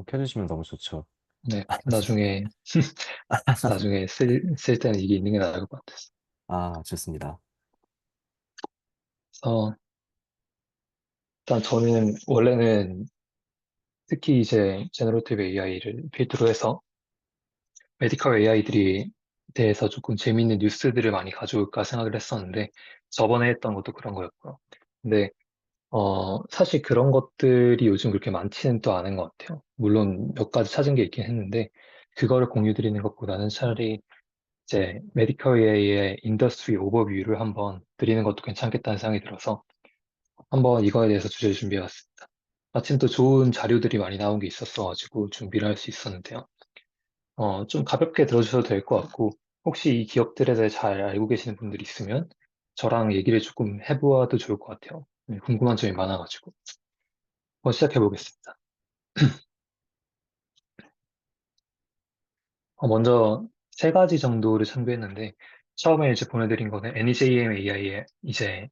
켜주시면 너무 좋죠. 네, 나중에 쓸 때는 이게 있는 게 나을 것 같아서. 아, 좋습니다. 그래서 일단 저는 원래는 특히 이제 제너러티브 AI를 필두로 해서 메디컬 AI들이 대해서 조금 재미있는 뉴스들을 많이 가져올까 생각을 했었는데 저번에 했던 것도 그런 거였고요. 근데 사실 그런 것들이 요즘 그렇게 많지는 또 않은 것 같아요. 물론 몇 가지 찾은 게 있긴 했는데 그거를 공유 드리는 것보다는 차라리 이제 메디컬 AI의 인더스트리 오버뷰를 한번 드리는 것도 괜찮겠다는 생각이 들어서 한번 이거에 대해서 주제를 준비해봤습니다. 마침 또 좋은 자료들이 많이 나온 게 있었어가지고 준비를 할 수 있었는데요. 좀 가볍게 들어주셔도 될 것 같고, 혹시 이 기업들에 대해 잘 알고 계시는 분들이 있으면 저랑 얘기를 조금 해보아도 좋을 것 같아요. 궁금한 점이 많아가지고. 시작해 보겠습니다. 먼저 세 가지 정도를 참고했는데, 처음에 이제 보내드린 거는 NEJM AI의 이제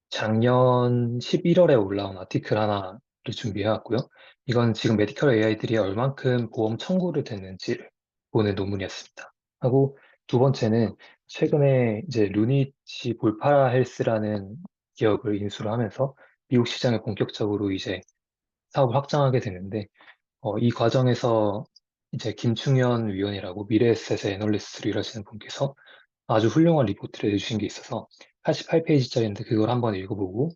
작년 11월에 올라온 아티클 하나를 준비해왔고요. 이건 지금 메디컬 AI들이 얼만큼 보험 청구를 됐는지를 보는 논문이었습니다. 하고 두 번째는 최근에 이제 루니치 볼파라 헬스라는 기업을 인수를 하면서 미국 시장에 본격적으로 이제 사업을 확장하게 되는데 이 과정에서 이제 김충현 위원이라고 미래에셋의 애널리스트를 일하시는 분께서 아주 훌륭한 리포트를 해주신 게 있어서 88페이지짜리인데 그걸 한번 읽어보고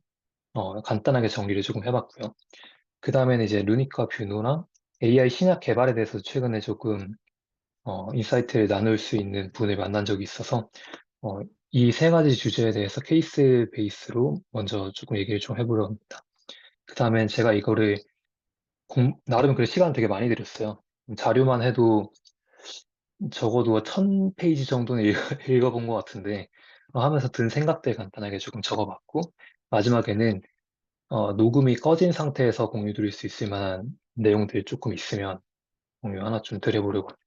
간단하게 정리를 조금 해봤고요. 그 다음에는 이제 루니카 뷰노랑 AI 신약 개발에 대해서 최근에 조금 인사이트를 나눌 수 있는 분을 만난 적이 있어서 어, 이 세 가지 주제에 대해서 케이스 베이스로 먼저 조금 얘기를 좀 해보려 합니다. 그 다음엔 제가 이거를 나름 그 시간 되게 많이 들였어요. 자료만 해도 적어도 1000페이지 정도는 읽어본 것 같은데 하면서 든 생각들 간단하게 조금 적어봤고 마지막에는 녹음이 꺼진 상태에서 공유 드릴 수 있을 만한 내용들 조금 있으면 공유 하나 좀 드려보려고 합니다.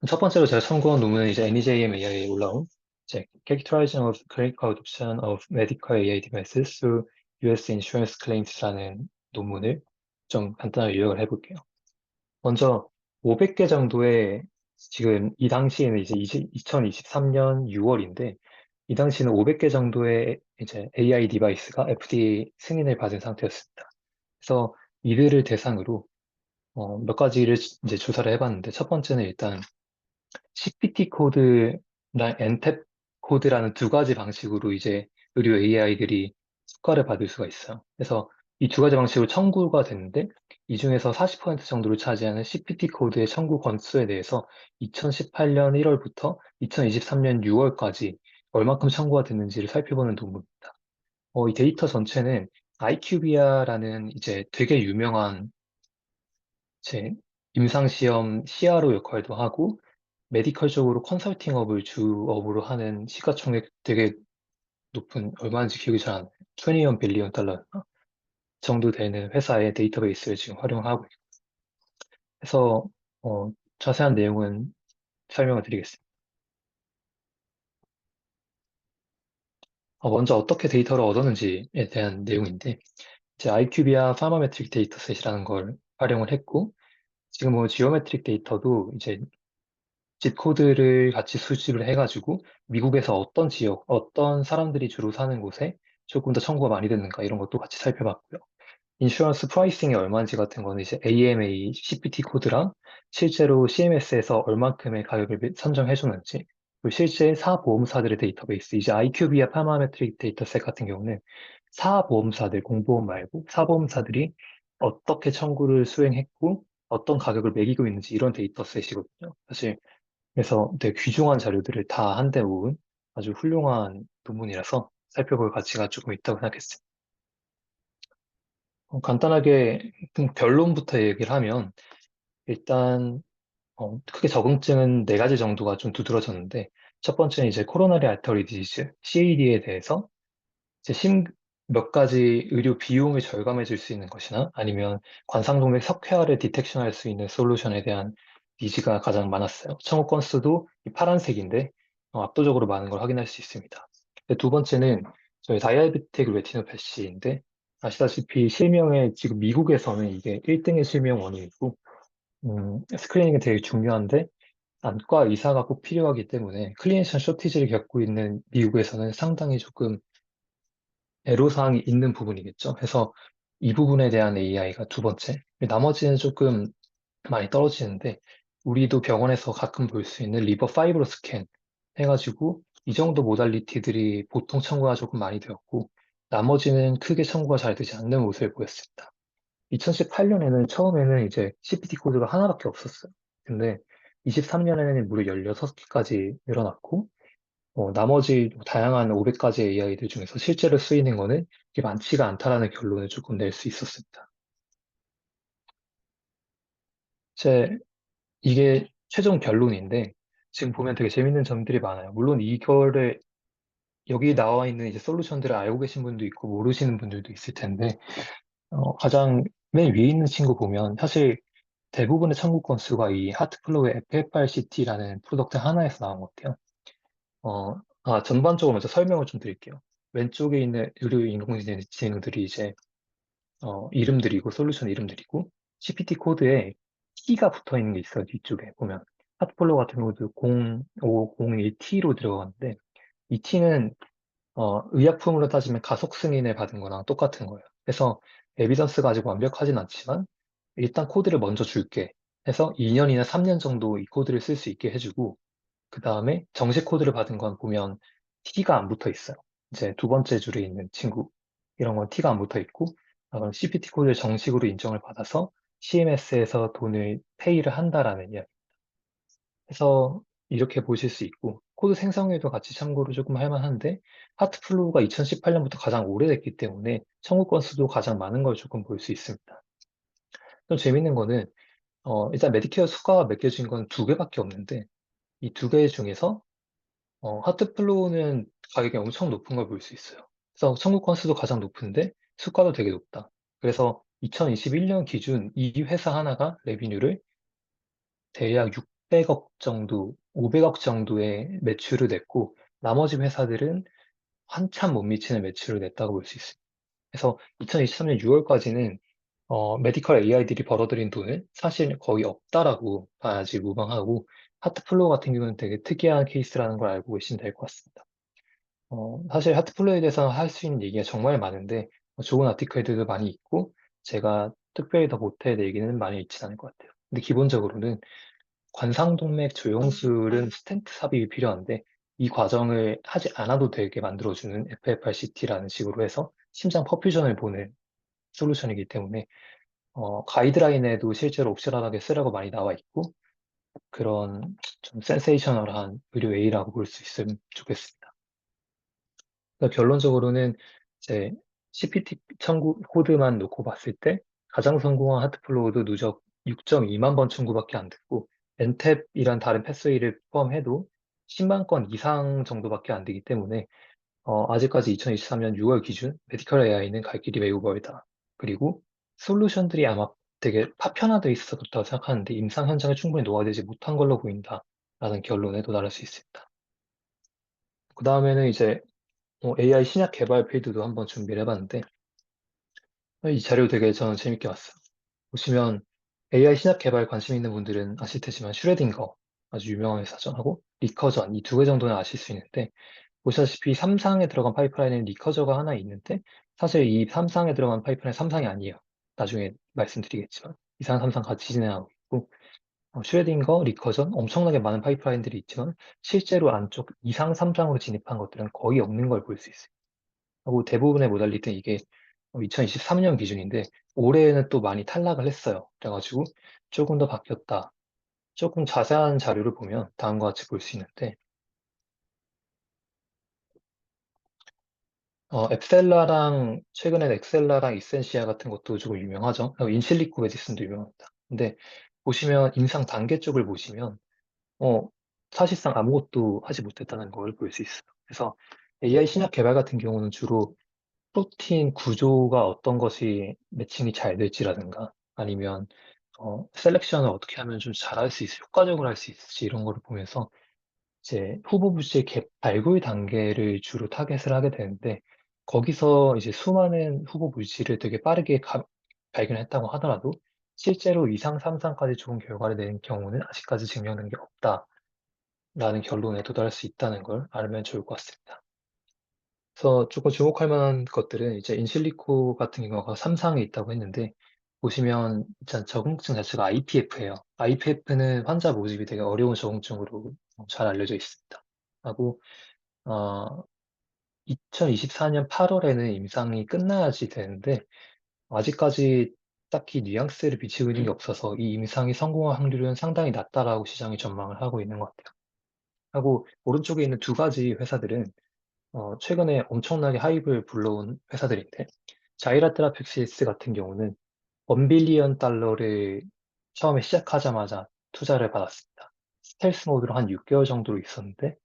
첫 번째로 제가 참고한 논문은 이제 NEJM AI에 올라온 이제 Characterizing of Clinical Adoption of Medical AI Devices through US Insurance Claims라는 논문을 좀 간단하게 요약을 해볼게요. 먼저 500개 정도의 지금 이 당시에는 이제 2023년 6월인데 이 당시에는 500개 정도의 이제 AI 디바이스가 FDA 승인을 받은 상태였습니다. 그래서 이들을 대상으로 몇 가지를 이제 조사를 해봤는데 첫 번째는 일단 CPT 코드랑 엔탭 코드라는 두 가지 방식으로 이제 의료 AI들이 수가를 받을 수가 있어요. 그래서 이 두 가지 방식으로 청구가 됐는데 이 중에서 40% 정도를 차지하는 CPT 코드의 청구 건수에 대해서 2018년 1월부터 2023년 6월까지 얼마큼 청구가 됐는지를 살펴보는 도구입니다. 이 데이터 전체는 IQVIA라는 이제 되게 유명한 제 임상시험 CRO 역할도 하고 메디컬 쪽으로 컨설팅업을 주업으로 하는 시가총액 되게 높은 얼마인지 기억이 잘 안 나요. 21 빌리언 달러 정도 되는 회사의 데이터베이스를 지금 활용하고 해서 자세한 내용은 설명을 드리겠습니다. 먼저 어떻게 데이터를 얻었는지에 대한 내용인데 이제 IQVIA 파마메트릭 데이터셋이라는 걸 활용을 했고 지금 뭐 지오메트릭 데이터도 이제 집 코드를 같이 수집을 해가지고 미국에서 어떤 지역, 어떤 사람들이 주로 사는 곳에 조금 더 청구가 많이 됐는가 이런 것도 같이 살펴봤고요. 인슈런스 프라이싱이 얼마인지 같은 거는 이제 AMA, CPT 코드랑 실제로 CMS에서 얼만큼의 가격을 선정해 주는지 그리고 실제 사보험사들의 데이터베이스, 이제 IQVIA 파마메트릭 데이터셋 같은 경우는 사보험사들, 공보험 말고 사보험사들이 어떻게 청구를 수행했고 어떤 가격을 매기고 있는지 이런 데이터셋이거든요. 사실 그래서 되게 귀중한 자료들을 다 한데 모은 아주 훌륭한 논문이라서 살펴볼 가치가 조금 있다고 생각했습니다. 간단하게 결론부터 얘기를 하면 일단 크게 적응증은 네 가지 정도가 좀 두드러졌는데 첫 번째는 이제 코로나리 알터리 디지즈 CAD에 대해서 이제 몇 가지 의료 비용을 절감해 줄 수 있는 것이나 아니면 관상동맥 석회화를 디텍션할 수 있는 솔루션에 대한 니즈가 가장 많았어요. 청구 건수도 이 파란색인데 압도적으로 많은 걸 확인할 수 있습니다. 두 번째는 저희 다이아베틱 레티노패시인데 아시다시피 실명에 지금 미국에서는 이게 1등의 실명 원인이고, 스크리닝이 되게 중요한데, 안과 의사가 꼭 필요하기 때문에 클리니션 쇼티지를 겪고 있는 미국에서는 상당히 조금 애로사항이 있는 부분이겠죠. 그래서 이 부분에 대한 AI가 두 번째. 나머지는 조금 많이 떨어지는데, 우리도 병원에서 가끔 볼 수 있는 리버 파이브로 스캔 해가지고 이 정도 모달리티들이 보통 청구가 조금 많이 되었고, 나머지는 크게 청구가 잘 되지 않는 모습을 보였습니다. 2018년에는 처음에는 이제 CPT 코드가 하나밖에 없었어요. 근데 23년에는 무려 16개까지 늘어났고, 나머지 다양한 500가지 AI들 중에서 실제로 쓰이는 거는 이게 많지가 않다라는 결론을 조금 낼 수 있었습니다. 제 이게 최종 결론인데, 지금 보면 되게 재밌는 점들이 많아요. 물론 이거를 여기 나와 있는 이제 솔루션들을 알고 계신 분도 있고 모르시는 분들도 있을 텐데, 가장 맨 위에 있는 친구 보면 사실 대부분의 청구 건수가 이 하트플로우의 FFRCT라는 프로덕트 하나에서 나온 것 같아요. 전반적으로 먼저 설명을 좀 드릴게요. 왼쪽에 있는 의료 인공지능들이 이제 이름들이고 솔루션 이름들이고 CPT 코드에 T가 붙어 있는 게 있어요. 뒤쪽에 보면 하트플로우 같은 경우도 0501T로 들어가는데 이 T는 의약품으로 따지면 가속 승인을 받은 거랑 똑같은 거예요. 그래서 에비던스 가지고 완벽하진 않지만 일단 코드를 먼저 줄게 해서 2년이나 3년 정도 이 코드를 쓸 수 있게 해주고 그 다음에 정식 코드를 받은 건 보면 T가 안 붙어 있어요. 이제 두 번째 줄에 있는 친구 이런 건 T가 안 붙어 있고 그럼 CPT 코드를 정식으로 인정을 받아서 CMS에서 돈을 페이를 한다라는 이야기. 해서 이렇게 보실 수 있고 코드 생성에도 같이 참고로 조금 할 만한데 하트플로우가 2018년부터 가장 오래됐기 때문에 청구 건수도 가장 많은 걸 조금 볼 수 있습니다. 좀 재밌는 거는 일단 메디케어 수가가 매겨진 건 두 개밖에 없는데 이 두 개 중에서 하트플로우는 가격이 엄청 높은 걸 볼 수 있어요. 그래서 청구 건수도 가장 높은데 수가도 되게 높다. 그래서 2021년 기준 이 회사 하나가 레비뉴를 대략 600억 정도, 500억 정도의 매출을 냈고, 나머지 회사들은 한참 못 미치는 매출을 냈다고 볼 수 있습니다. 그래서 2023년 6월까지는 메디컬 AI들이 벌어들인 돈은 사실 거의 없다라고 봐야지 무방하고, 하트플로우 같은 경우는 되게 특이한 케이스라는 걸 알고 계시면 될 것 같습니다. 사실 하트플로우에 대해서 할 수 있는 얘기가 정말 많은데, 좋은 아티클들도 많이 있고, 제가 특별히 더 못할 얘기는 많이 있진 않을 것 같아요. 근데 기본적으로는 관상동맥 조영술은 스텐트 삽입이 필요한데 이 과정을 하지 않아도 되게 만들어주는 FFRCT라는 식으로 해서 심장 퍼퓨전을 보는 솔루션이기 때문에 가이드라인에도 실제로 옵셔널하게 쓰라고 많이 나와 있고 그런 좀 센세이셔널한 의료 A라고 볼 수 있으면 좋겠습니다. 그러니까 결론적으로는 이제 CPT 청구 코드만 놓고 봤을 때 가장 성공한 하트플로우도 누적 6.2만 번 청구밖에 안 됐고 엔탭이란 다른 패스웨이를 포함해도 10만 건 이상 정도밖에 안 되기 때문에 아직까지 2023년 6월 기준 메디컬 AI는 갈 길이 매우 멀다. 그리고 솔루션들이 아마 되게 파편화되어 있었다고 생각하는데 임상 현장에 충분히 녹아들지 못한 걸로 보인다라는 결론에 도달할 수 있습니다. 그 다음에는 이제 AI 신약 개발 필드도 한번 준비를 해봤는데, 이 자료 되게 저는 재밌게 봤어요. 보시면 AI 신약 개발 관심 있는 분들은 아실 테지만 슈레딩거 아주 유명한 회사죠. 하고 리커전 이 두 개 정도는 아실 수 있는데, 보시다시피 삼상에 들어간 파이프라인에는 리커저가 하나 있는데, 사실 이 삼상에 들어간 파이프라인 삼상이 아니에요. 나중에 말씀드리겠지만. 이상 삼상 같이 진행하고 있고, 슈레딩거, 리커전 엄청나게 많은 파이프라인들이 있지만, 실제로 안쪽 이상 삼상으로 진입한 것들은 거의 없는 걸 볼 수 있어요. 하고 대부분의 모달리티는 이게 2023년 기준인데 올해에는 또 많이 탈락을 했어요. 그래가지고 조금 더 바뀌었다. 조금 자세한 자료를 보면 다음과 같이 볼 수 있는데 앱셀라랑 최근엔 엑셀라랑 이센시아 같은 것도 조금 유명하죠. 그리고 인실리코 메디슨도 유명합니다. 근데 보시면 임상 단계 쪽을 보시면 어, 사실상 아무것도 하지 못했다는 걸 볼 수 있어요. 그래서 AI 신약 개발 같은 경우는 주로 프로틴 구조가 어떤 것이 매칭이 잘 될지라든가 아니면 셀렉션을 어떻게 하면 좀 잘할 수 있을지 효과적으로 할 수 있을지 이런 거를 보면서 이제 후보 부지의 발굴 단계를 주로 타겟을 하게 되는데 거기서 이제 수많은 후보 물질을 되게 빠르게 발견했다고 하더라도 실제로 2상, 3상까지 좋은 결과를 낸 경우는 아직까지 증명된 게 없다라는 결론에 도달할 수 있다는 걸 알면 좋을 것 같습니다. 그래서 조금 주목할 만한 것들은 이제 인실리코 같은 경우가 3상에 있다고 했는데 보시면 일단 적응증 자체가 IPF예요. IPF는 환자 모집이 되게 어려운 적응증으로 잘 알려져 있습니다. 하고 2024년 8월에는 임상이 끝나야지 되는데 아직까지 딱히 뉘앙스를 비치고 있는 게 없어서 이 임상이 성공할 확률은 상당히 낮다라고 시장이 전망을 하고 있는 것 같아요. 하고 오른쪽에 있는 두 가지 회사들은 최근에 엄청나게 하이브를 불러온 회사들인데 자이라 테라픽시스 같은 경우는 1빌리언 달러를 처음에 시작하자마자 투자를 받았습니다. 스텔스 모드로 한 6개월 정도로 있었는데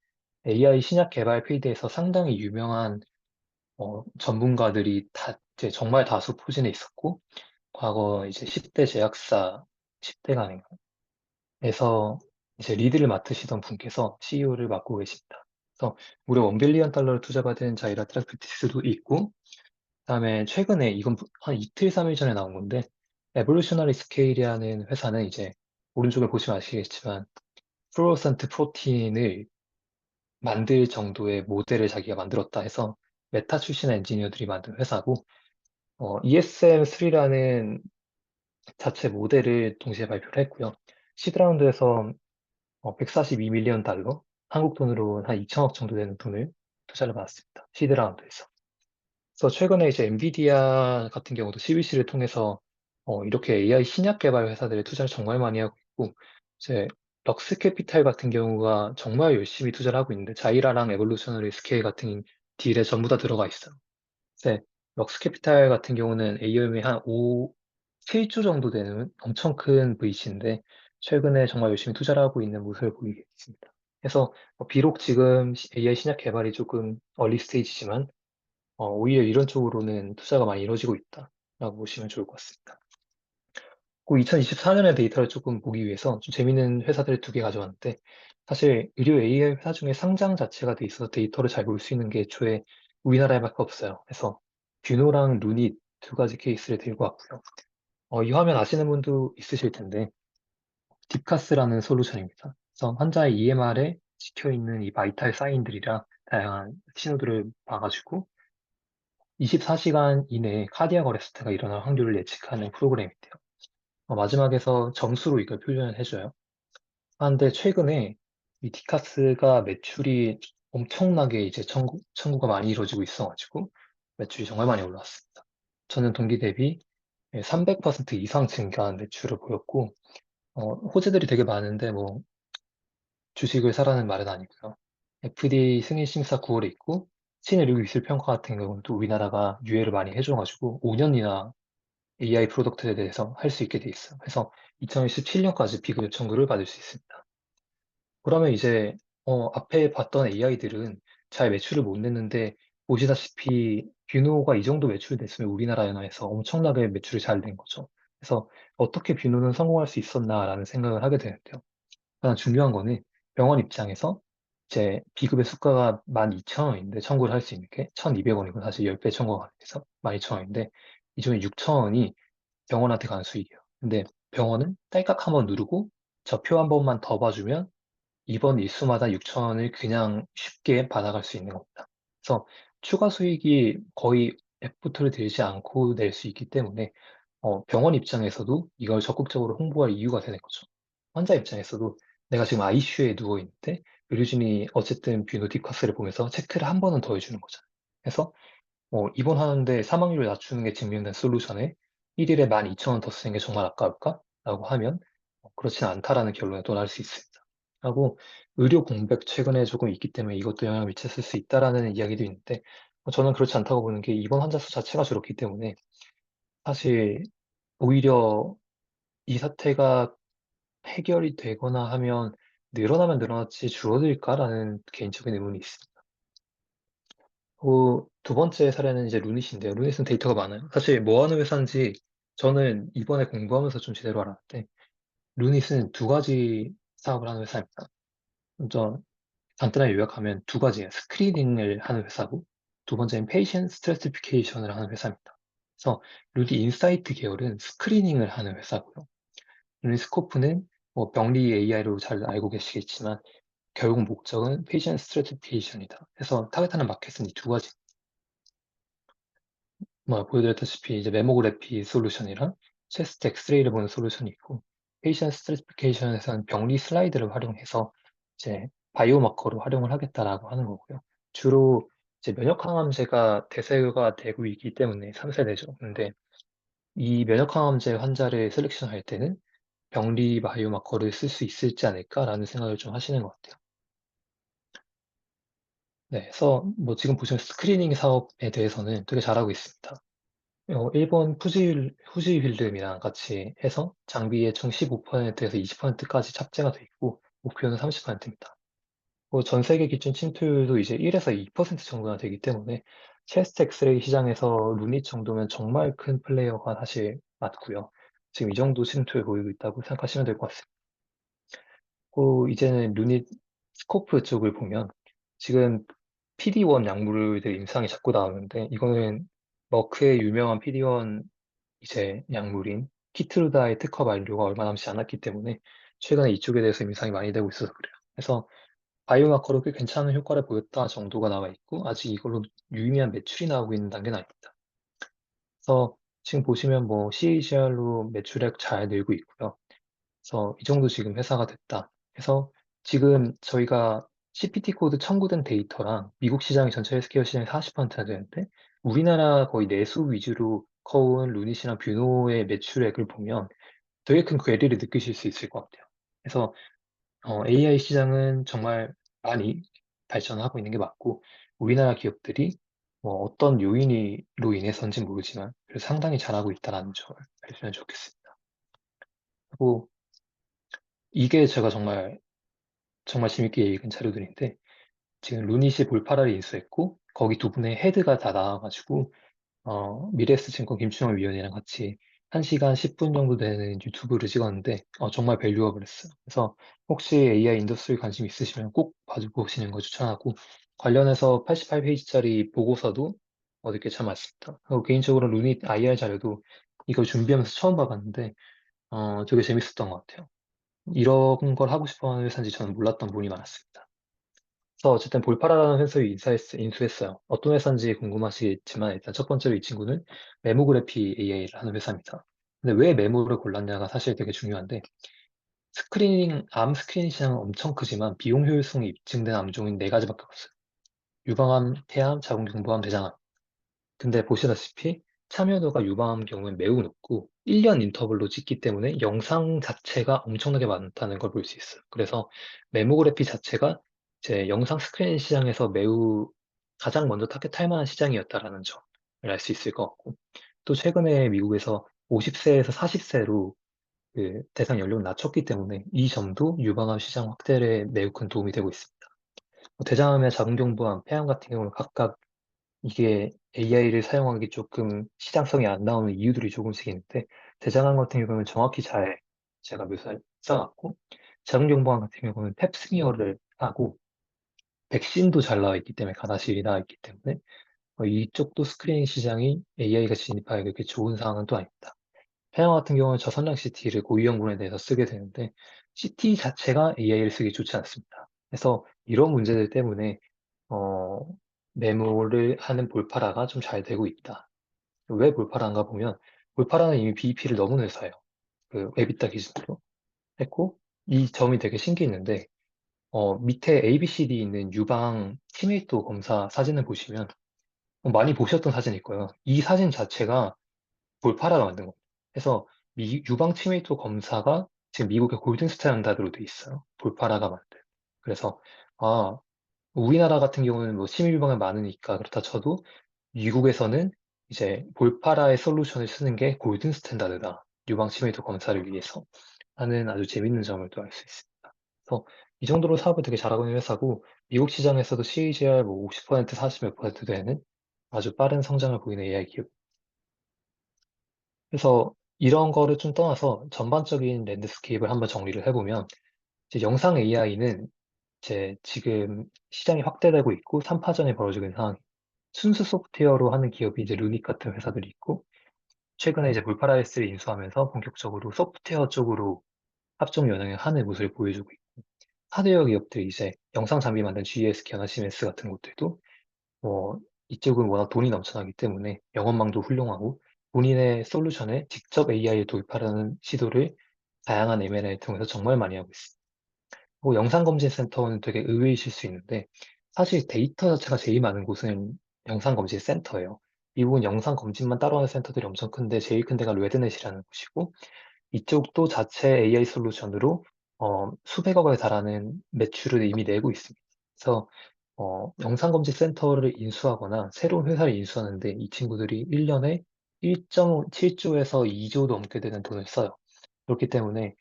AI 신약 개발 필드에서 상당히 유명한 전문가들이 이제 정말 다수 포진해 있었고 과거 이제 10대 제약사, 10대가 아닌가? 에서 이제 리드를 맡으시던 분께서 CEO를 맡고 계십니다. 그래서 무려 1빌리언 달러를 투자받은 자이라 테라피틱스도 있고, 그다음에 최근에 이건 한 이틀, 3일 전에 나온 건데, 에볼루셔너리 스케일이라는 회사는 이제 오른쪽에 보시면 아시겠지만, 플루로선트 프로틴을 만들 정도의 모델을 자기가 만들었다 해서 메타 출신 엔지니어들이 만든 회사고, ESM3라는 자체 모델을 동시에 발표를 했고요. 시드라운드에서 142밀리언 달러, 한국 돈으로 한 2천억 정도 되는 돈을 투자를 받았습니다. 시드라운드에서. 그래서 최근에 이제 엔비디아 같은 경우도 CVC를 통해서 이렇게 AI 신약 개발 회사들에 투자를 정말 많이 하고 있고, 이제 럭스 캐피탈 같은 경우가 정말 열심히 투자를 하고 있는데, 자이라랑 에볼루셔너리 스케일 같은 딜에 전부 다 들어가 있어요. 네, 럭스캐피탈 같은 경우는 AUM이 한 7조 정도 되는 엄청 큰 VC인데 최근에 정말 열심히 투자를 하고 있는 모습을 보이겠습니다. 그래서 비록 지금 AI 신약 개발이 조금 얼리 스테이지지만 오히려 이런 쪽으로는 투자가 많이 이루어지고 있다라고 보시면 좋을 것 같습니다. 그 2024년의 데이터를 조금 보기 위해서 좀 재밌는 회사들을 두 개 가져왔는데 사실 의료 AI 회사 중에 상장 자체가 돼 있어서 데이터를 잘 볼 수 있는 게 애초에 우리나라에밖에 없어요. 그래서 뷰노랑 루닛 두 가지 케이스를 들고 왔고요. 이 화면 아시는 분도 있으실 텐데 딥카스라는 솔루션입니다. 그래서 환자의 EMR에 찍혀있는 이 바이탈 사인들이랑 다양한 신호들을 봐가지고 24시간 이내에 카디악 어레스트가 일어날 확률을 예측하는 프로그램인데요. 마지막에서 점수로 이걸 표현을 해줘요. 그런데 최근에 이 디카스가 매출이 엄청나게 이제 청구가 많이 이루어지고 있어가지고 매출이 정말 많이 올라왔습니다. 저는 동기 대비 300% 이상 증가한 매출을 보였고, 호재들이 되게 많은데 뭐 주식을 사라는 말은 아니고요. FDA 승인 심사 9월에 있고, 신의료기 기술 평가 같은 경우는 또 우리나라가 유예를 많이 해줘가지고 5년이나 AI 프로덕트에 대해서 할 수 있게 돼 있어요. 그래서 2027년까지 비급 요청구를 받을 수 있습니다. 그러면 이제 앞에 봤던 AI들은 잘 매출을 못 냈는데 보시다시피 뷰노가 이 정도 매출을 냈으면 우리나라 연화에서 엄청나게 매출이 잘 된 거죠. 그래서 어떻게 뷰노는 성공할 수 있었나라는 생각을 하게 되는데요. 가장 중요한 거는 병원 입장에서 이제 비급의 수가가 12,000원인데 청구를 할 수 있는 게 1,200원이고 사실 10배 청구가 가능해서 12,000원인데 이 중에 6,000원이 병원한테 가는 수익이에요. 근데 병원은 딸깍 한번 누르고 저 표 한 번만 더 봐주면 이번 일수마다 6,000원을 그냥 쉽게 받아갈 수 있는 겁니다. 그래서 추가 수익이 거의 애프터를 들지 않고 낼 수 있기 때문에 병원 입장에서도 이걸 적극적으로 홍보할 이유가 되는 거죠. 환자 입장에서도 내가 지금 ICU에 누워 있는데 의료진이 어쨌든 뷰노티커스를 보면서 체크를 한 번은 더 해주는 거잖아요. 그래서 입원하는데 사망률을 낮추는 게 증명된 솔루션에 1일에 12,000원 더 쓰는 게 정말 아까울까? 라고 하면 그렇진 않다라는 결론에 도달할 수 있습니다. 하고 의료 공백 최근에 조금 있기 때문에 이것도 영향을 미쳤을 수 있다라는 이야기도 있는데 저는 그렇지 않다고 보는 게 입원 환자 수 자체가 줄었기 때문에 사실 오히려 이 사태가 해결이 되거나 하면 늘어나면 늘어났지 줄어들까라는 개인적인 의문이 있습니다. 두 번째 사례는 이제 루닛인데요. 루닛은 데이터가 많아요. 사실 뭐 하는 회사인지 저는 이번에 공부하면서 좀 제대로 알았는데 루닛은 두 가지 사업을 하는 회사입니다. 먼저 간단하게 요약하면 두 가지예요. 스크리닝을 하는 회사고 두 번째는 페이션트 스트래티피케이션을 하는 회사입니다. 그래서 루디 인사이트 계열은 스크리닝을 하는 회사고요. 루디스코프는 뭐 병리 AI로 잘 알고 계시겠지만 결국 목적은 페이션트 스트래티피케이션이다. 그래서 타겟하는 마켓은 이 두 가지. 뭐 보여드렸다시피 이제 메모그래피 솔루션이랑 체스트 엑스레이를 보는 솔루션이 있고 페이션트 스트래티피케이션에서는 병리 슬라이드를 활용해서 이제 바이오마커로 활용을 하겠다라고 하는 거고요. 주로 이제 면역항암제가 대세가 되고 있기 때문에 3세대죠. 근데 이 면역항암제 환자를 셀렉션할 때는 병리 바이오마커를 쓸 수 있을지 않을까라는 생각을 좀 하시는 것 같아요. 네, 그래서 뭐 지금 보시면 스크리닝 사업에 대해서는 되게 잘하고 있습니다. 일본 후지필름이랑 같이 해서 장비의 총 15%에서 20%까지 탑재가 돼 있고 목표는 30%입니다. 전 세계 기준 침투율도 이제 1에서 2% 정도나 되기 때문에 체스트 엑스레이 시장에서 루닛 정도면 정말 큰 플레이어가 사실 맞고요. 지금 이 정도 침투를 보이고 있다고 생각하시면 될 것 같습니다. 이제는 루닛 스코프 쪽을 보면 지금 PD-1 약물들 임상이 자꾸 나오는데 이거는 머크의 유명한 PD-1 이제 약물인 키트루다의 특허 만료가 얼마 남지 않았기 때문에 최근에 이쪽에 대해서 임상이 많이 되고 있어서 그래요. 그래서 바이오마커로 꽤 괜찮은 효과를 보였다 정도가 나와 있고 아직 이걸로 유의미한 매출이 나오고 있는 단계는 아닙니다. 그래서 지금 보시면 뭐 CAGR로 매출액 잘 늘고 있고요. 그래서 이 정도 지금 회사가 됐다. 그래서 지금 저희가 CPT 코드 청구된 데이터랑 미국 시장이 전체 헬스케어 시장의 40%나 되는데 우리나라 거의 내수 위주로 커온 루닛이랑 뷰노의 매출액을 보면 되게 큰 괴리를 느끼실 수 있을 것 같아요. 그래서 AI 시장은 정말 많이 발전하고 있는 게 맞고 우리나라 기업들이 뭐 어떤 요인으로 인해서인지 모르지만 그래도 상당히 잘하고 있다는 점을 알면 좋겠습니다. 그리고 이게 제가 정말 재밌게 읽은 자료들인데 지금 루닛이 볼파라를 인수했고 거기 두 분의 헤드가 다 나와가지고 미래에셋증권 김충원 위원이랑 같이 1시간 10분 정도 되는 유튜브를 찍었는데 정말 밸류어블했어요. 그래서 혹시 AI 인더스트리 관심 있으시면 꼭 봐보시는 거 추천하고 관련해서 88페이지짜리 보고서도 얻을 게 참 많습니다. 그리고 개인적으로 루닛 IR 자료도 이걸 준비하면서 처음 봐봤는데 되게 재밌었던 것 같아요. 이런 걸 하고 싶어 하는 회사인지 저는 몰랐던 부분이 많았습니다. 그래서 어쨌든 볼파라라는 회사를 인수했어요. 어떤 회사인지 궁금하시겠지만 일단 첫 번째로 이 친구는 메모그래피 AI를 하는 회사입니다. 근데 왜 메모를 골랐냐가 사실 되게 중요한데 암 스크리닝 시장은 엄청 크지만 비용 효율성이 입증된 암종인 네 가지밖에 없어요. 유방암, 폐암, 자궁경부암, 대장암. 근데 보시다시피 참여도가 유방암 경우엔 매우 높고 1년 인터벌로 찍기 때문에 영상 자체가 엄청나게 많다는 걸 볼 수 있어요. 그래서 메모그래피 자체가 이제 영상 스크린 시장에서 매우 가장 먼저 타겟할 만한 시장이었다라는 점을 알 수 있을 것 같고 또 최근에 미국에서 50세에서 40세로 그 대상 연령을 낮췄기 때문에 이 점도 유방암 시장 확대에 매우 큰 도움이 되고 있습니다. 대장암이나 자궁경부암, 폐암 같은 경우는 각각 이게 AI를 사용하기 조금 시장성이 안 나오는 이유들이 조금씩 있는데 대장암 같은 경우는 정확히 잘 제가 묘사를 써놨고 자궁경부암 같은 경우는 펩스미어를 하고 백신도 잘 나와 있기 때문에 가나실이 나와 있기 때문에 이쪽도 스크리닝 시장이 AI가 진입하기 그렇게 좋은 상황은 또 아닙니다. 폐암 같은 경우는 저선량 CT를 고위험군에 대해서 쓰게 되는데 CT 자체가 AI를 쓰기 좋지 않습니다. 그래서 이런 문제들 때문에 어, 메모를 하는 볼파라가 좀 잘 되고 있다. 왜 볼파라인가 보면 볼파라는 이미 BEP를 넘은 회사예요. 그 에비타 기준으로 했고 이 점이 되게 신기했는데 밑에 ABCD 있는 유방 치밀도 검사 사진을 보시면 많이 보셨던 사진일 거예요. 이 사진 자체가 볼파라가 만든 겁니다. 그래서 유방 치밀도 검사가 지금 미국의 골든 스탠다드로 돼 있어요. 볼파라가 만든. 그래서 아 우리나라 같은 경우는 뭐 치매 유방이 많으니까 그렇다 쳐도 미국에서는 이제 볼파라의 솔루션을 쓰는 게 골든 스탠다드다. 유방 치매도 검사를 위해서 하는 아주 재밌는 점을 또 알 수 있습니다. 그래서 이 정도로 사업을 되게 잘하고 있는 회사고 미국 시장에서도 CAGR 뭐 50%, 40 몇 퍼센트 되는 아주 빠른 성장을 보이는 AI 기업. 그래서 이런 거를 좀 떠나서 전반적인 랜드스케이프를 한번 정리를 해보면 이제 영상 AI는 이제 지금 시장이 확대되고 있고 3파전이 벌어지고 있는 상황입니다. 순수 소프트웨어로 하는 기업이 이제 루닉 같은 회사들이 있고, 최근에 이제 몰파라이스를 인수하면서 본격적으로 소프트웨어 쪽으로 합종 연영을 하는 모습을 보여주고 있고, 하드웨어 기업들이 이제 영상 장비 만든 GSK나 시멘스 같은 곳들도 뭐 이쪽은 워낙 돈이 넘쳐나기 때문에 영업망도 훌륭하고 본인의 솔루션에 직접 AI를 도입하려는 시도를 다양한 M&A를 통해서 정말 많이 하고 있습니다. 뭐 영상검진센터는 되게 의외이실 수 있는데 사실 데이터 자체가 제일 많은 곳은 영상검진센터예요. 미국은 영상검진만 따로 하는 센터들이 엄청 큰데 제일 큰 데가 레드넷이라는 곳이고 이쪽도 자체 AI 솔루션으로 수백억에 달하는 매출을 이미 내고 있습니다. 그래서 영상검진 센터를 인수하거나 새로운 회사를 인수하는데 이 친구들이 1년에 1.7조에서 2조 넘게 되는 돈을 써요. 그렇기 때문에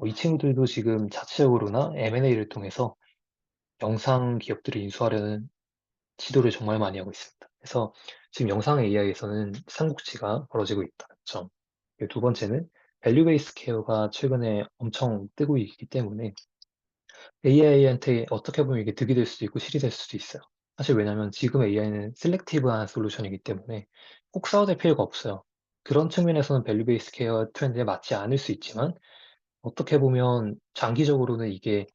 이 친구들도 지금 자체적으로나 M&A를 통해서 영상 기업들을 인수하려는 시도를 정말 많이 하고 있습니다. 그래서 지금 영상 AI에서는 삼국지가 벌어지고 있다는 점. 그리고 두 번째는 밸류 베이스 케어가 최근에 엄청 뜨고 있기 때문에 AI한테 어떻게 보면 이게 득이 될 수도 있고 실이 될 수도 있어요. 사실 왜냐하면 지금 AI는 셀렉티브한 솔루션이기 때문에 꼭 싸워야 될 필요가 없어요. 그런 측면에서는 밸류 베이스 케어 트렌드에 맞지 않을 수 있지만 어떻게 보면 장기적으로는 이게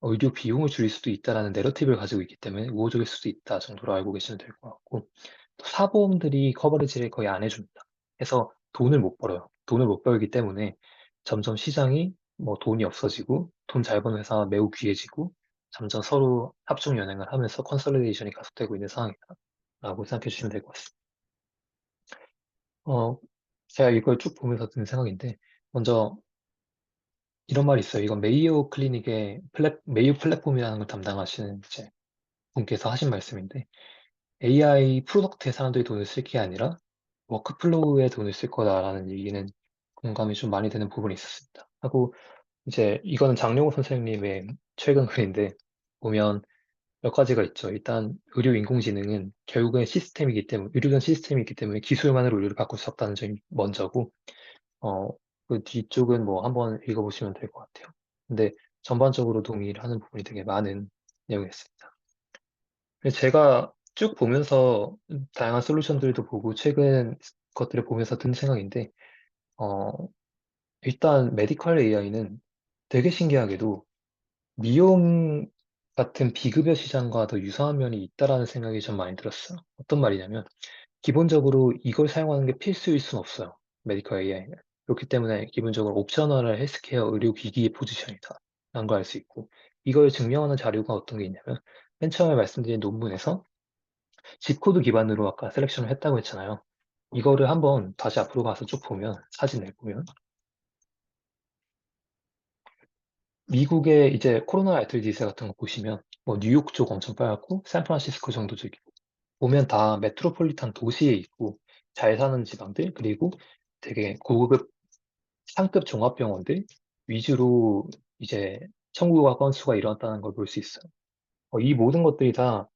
의료 비용을 줄일 수도 있다라는 내러티브를 가지고 있기 때문에 우호적일 수도 있다 정도로 알고 계시면 될 것 같고 또 사보험들이 커버리지를 거의 안 해줍니다. 그래서 돈을 못 벌어요. 돈을 못 벌기 때문에 점점 시장이 뭐 돈이 없어지고 돈 잘 버는 회사가 매우 귀해지고 점점 서로 합종 연행을 하면서 컨sol리데이션이 가속되고 있는 상황이다라고 생각해 주시면 될 것 같습니다. 어, 제가 이걸 쭉 보면서 드는 생각인데 먼저 이런 말이 있어요. 이건 메이오 클리닉의 메이오 플랫폼이라는 걸 담당하시는 이제 분께서 하신 말씀인데 AI 프로덕트에 사람들이 돈을 쓸 게 아니라 워크플로우에 돈을 쓸 거다라는 얘기는 공감이 좀 많이 되는 부분이 있었습니다. 하고 이제 이거는 장영호 선생님의 최근 글인데 보면 몇 가지가 있죠. 일단 의료 인공지능은 결국엔 시스템이기 때문에 의료전 시스템이기 때문에 기술만으로 의료를 바꿀 수 없다는 점이 먼저고 어, 그 뒤쪽은 뭐 한번 읽어보시면 될 것 같아요. 근데 전반적으로 동의를 하는 부분이 되게 많은 내용이었습니다. 근데 제가 쭉 보면서 다양한 솔루션들도 보고 최근 것들을 보면서 든 생각인데, 어, 일단 메디컬 AI는 되게 신기하게도 미용 같은 비급여 시장과 더 유사한 면이 있다라는 생각이 좀 많이 들었어요. 어떤 말이냐면, 기본적으로 이걸 사용하는 게 필수일 순 없어요. 메디컬 AI는. 그렇기 때문에 기본적으로 옵셔널한 헬스케어 의료기기의 포지션이다. 라는 걸 알 수 있고, 이걸 증명하는 자료가 어떤 게 있냐면, 맨 처음에 말씀드린 논문에서 G코드 기반으로 아까 셀렉션을 했다고 했잖아요. 이거를 한번 다시 앞으로 가서 쭉 보면, 사진을 보면, 미국의 이제 코로나 알트 디세 같은 거 보시면, 뭐 뉴욕 쪽 엄청 빨갛고, 샌프란시스코 정도 쪽이고, 보면 다 메트로폴리탄 도시에 있고, 잘 사는 지방들, 그리고 되게 고급 상급 종합병원들 위주로 이제 청구가 건수가 일어났다는 걸 볼 수 있어요. 이 모든 것들이 다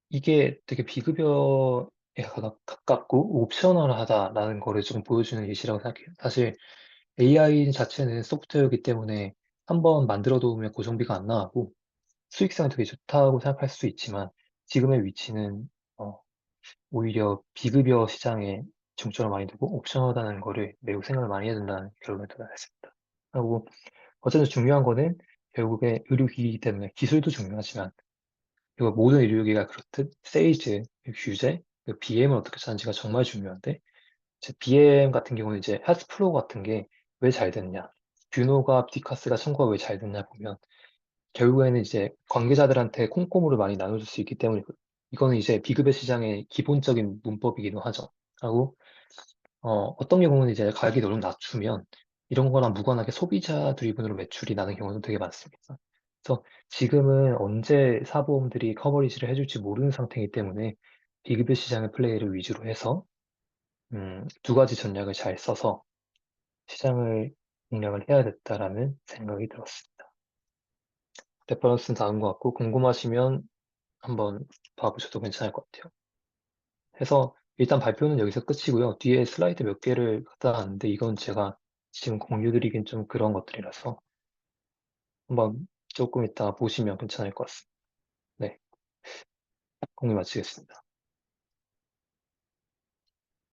이게 되게 비급여에 가깝고 옵셔널하다라는 거를 좀 보여주는 예시라고 생각해요. 사실 AI 자체는 소프트웨어이기 때문에 한번 만들어 놓으면 고정비가 안 나가고 수익성이 되게 좋다고 생각할 수 있지만 지금의 위치는 어, 오히려 비급여 시장에 중점을 많이 두고 옵셔널하다는 거를 매우 생각을 많이 해야 된다는 결론에 도달했습니다. 그리고 어쨌든 중요한 거는 결국에 의료기기이기 때문에 기술도 중요하지만 이거 모든 의료기기가 그렇듯 세이즈, 규제, BM을 어떻게 짜는지가 정말 중요한데 이제 BM 같은 경우는 이제 헬스플로우 같은 게 왜 잘 됐냐 뷰노가 디카스가 청구가 왜 잘 됐냐 보면 결국에는 이제 관계자들한테 콩고물을 많이 나눠줄 수 있기 때문에 이거는 이제 비급여 시장의 기본적인 문법이기도 하죠. 하고 어떤 경우는 이제 가격이 너무 낮추면 이런 거랑 무관하게 소비자 드리븐으로 매출이 나는 경우도 되게 많습니다. 그래서 지금은 언제 사보험들이 커버리지를 해줄지 모르는 상태이기 때문에 비급여 시장의 플레이를 위주로 해서 두 가지 전략을 잘 써서 시장을 공략을 해야겠다라는 생각이 들었습니다. 레퍼런스는 다음 것 같고 궁금하시면 한번 봐보셔도 괜찮을 것 같아요. 해서 일단 발표는 여기서 끝이고요. 뒤에 슬라이드 몇 개를 갖다 놨는데 이건 제가 지금 공유드리긴 좀 그런 것들이라서 한번 조금 이따 보시면 괜찮을 것 같습니다. 네, 공유 마치겠습니다.